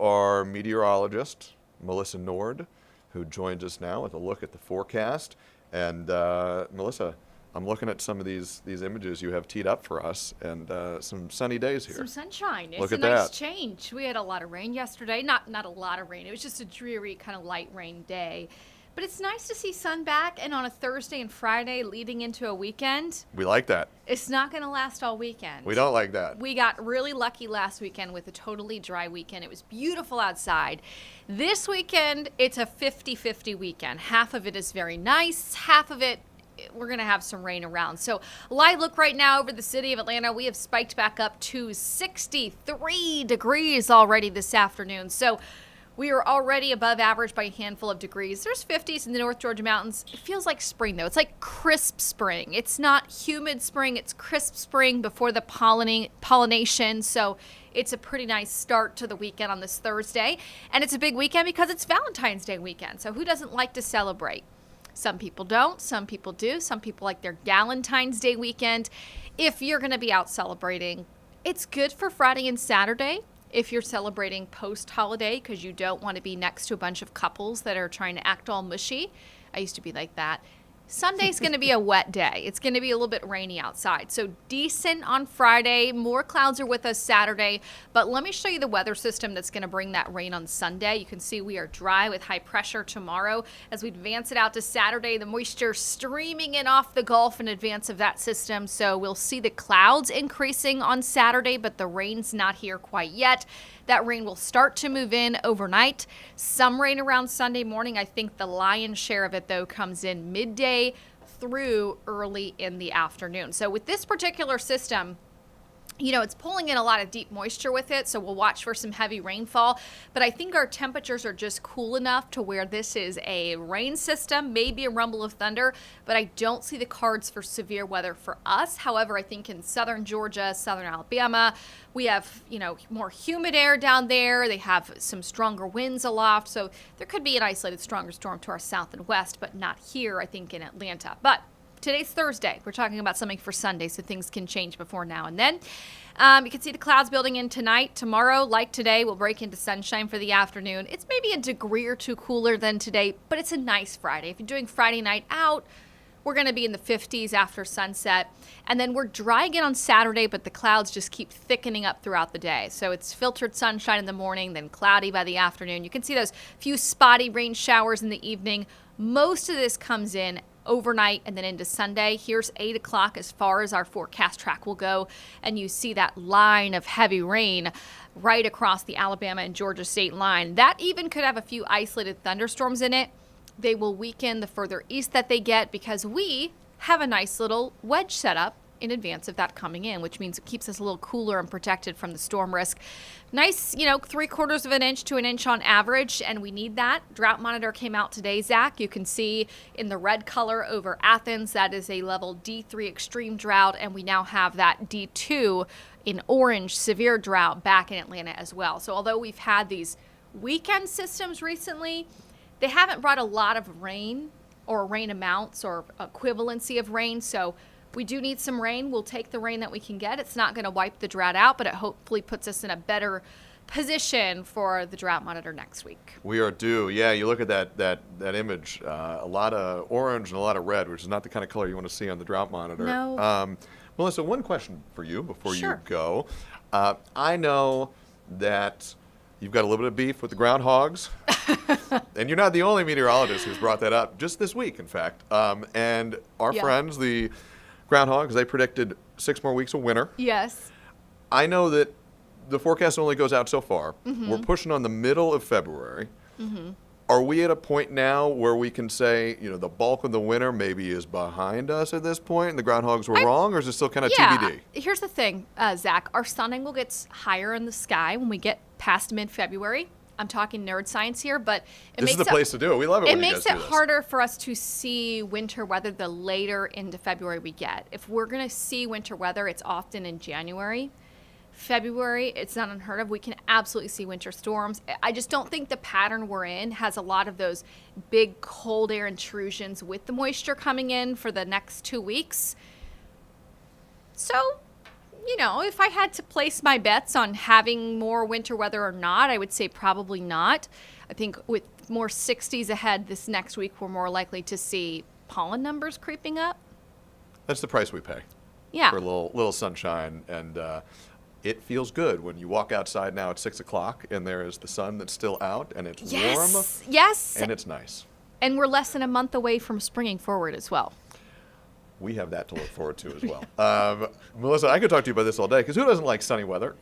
our meteorologist, Melissa Nord, who joins us now with a look at the forecast. And Melissa, I'm looking at some of these images you have teed up for us, and some sunny days here. Some sunshine. Look It's at a nice that. change. We had a lot of rain yesterday. Not a lot of rain. It was just a dreary kind of light rain day. But it's nice to see sun back, and on a Thursday and Friday leading into a weekend. We like that. It's not going to last all weekend. We don't like that. We got really lucky last weekend with a totally dry weekend. It was beautiful outside. This weekend, it's a 50-50 weekend. Half of it is very nice. Half of it, we're going to have some rain around. So live look right now over the city of Atlanta. We have spiked back up to 63 degrees already this afternoon. So we are already above average by a handful of degrees. There's 50s in the North Georgia mountains. It feels like spring, though. It's like crisp spring. It's not humid spring. It's crisp spring before the pollination. So it's a pretty nice start to the weekend on this Thursday. And it's a big weekend because it's Valentine's Day weekend. So who doesn't like to celebrate? Some people don't. Some people do. Some people like their Galentine's Day weekend. If you're going to be out celebrating, it's good for Friday and Saturday. If you're celebrating post-holiday because you don't want to be next to a bunch of couples that are trying to act all mushy. I used to be like that. Sunday's going to be a wet day. It's going to be a little bit rainy outside. So decent on Friday. More clouds are with us Saturday. But let me show you the weather system that's going to bring that rain on Sunday. You can see we are dry with high pressure tomorrow. As we advance it out to Saturday, the moisture streaming in off the Gulf in advance of that system. So we'll see the clouds increasing on Saturday, but the rain's not here quite yet. That rain will start to move in overnight. Some rain around Sunday morning. I think the lion's share of it, though, comes in midday through early in the afternoon. So with this particular system, you know, it's pulling in a lot of deep moisture with it, so we'll watch for some heavy rainfall. But I think our temperatures are just cool enough to where this is a rain system, maybe a rumble of thunder, but I don't see the cards for severe weather for us. However, I think in southern Georgia, southern Alabama, we have, you know, more humid air down there. They have some stronger winds aloft, so there could be an isolated stronger storm to our south and west, but not here, I think, in Atlanta. But today's Thursday. We're talking about something for Sunday, so things can change before now and then. You can see the clouds building in tonight. Tomorrow, like today, we'll break into sunshine for the afternoon. It's maybe a degree or two cooler than today, but it's a nice Friday. If you're doing Friday night out, we're going to be in the 50s after sunset. And then we're dry again on Saturday, but the clouds just keep thickening up throughout the day. So it's filtered sunshine in the morning, then cloudy by the afternoon. You can see those few spotty rain showers in the evening. Most of this comes in overnight and then into Sunday. Here's 8 o'clock as far as our forecast track will go. And you see that line of heavy rain right across the Alabama and Georgia state line. That even could have a few isolated thunderstorms in it. They will weaken the further east that they get because we have a nice little wedge set up in advance of that coming in, which means it keeps us a little cooler and protected from the storm risk. Nice, you know, 3/4 of an inch to an inch on average, and we need that. Drought monitor came out today, Zach. You can see in the red color over Athens, that is a level D3 extreme drought, and we now have that D2 in orange severe drought back in Atlanta as well. So although we've had these weekend systems recently, they haven't brought a lot of rain or rain amounts or equivalency of rain, so we do need some rain. We'll take the rain that we can get. It's not going to wipe the drought out, but it hopefully puts us in a better position for the drought monitor next week. We are due. Yeah, you look at that image, a lot of orange and a lot of red, which is not the kind of color you want to see on the drought monitor. No. Melissa, one question for you before Sure. you go. I know that you've got a little bit of beef with the groundhogs, and you're not the only meteorologist who's brought that up, just this week, in fact. And our friends, the groundhogs, they predicted 6 more weeks of winter. Yes. I know that the forecast only goes out so far. Mm-hmm. We're pushing on the middle of February. Mm-hmm. Are we at a point now where we can say, you know, the bulk of the winter maybe is behind us at this point and the groundhogs were wrong, or is it still kind of TBD? Here's the thing, Zach. Our sun angle gets higher in the sky when we get past mid-February. I'm talking nerd science here, but this is the place to do it. We love it when you guys do this. It makes it harder for us to see winter weather the later into February we get. If we're going to see winter weather, it's often in January. February, it's not unheard of. We can absolutely see winter storms. I just don't think the pattern we're in has a lot of those big cold air intrusions with the moisture coming in for the next 2 weeks. So You know, if I had to place my bets on having more winter weather or not, I would say probably not. I think with more 60s ahead this next week, we're more likely to see pollen numbers creeping up. That's the price we pay Yeah. for a little sunshine, and it feels good when you walk outside now at 6 o'clock and there is the sun that's still out and it's warm Yes. and it's nice. And we're less than a month away from springing forward as well. We have that to look forward to as well. Melissa, I could talk to you about this all day because who doesn't like sunny weather?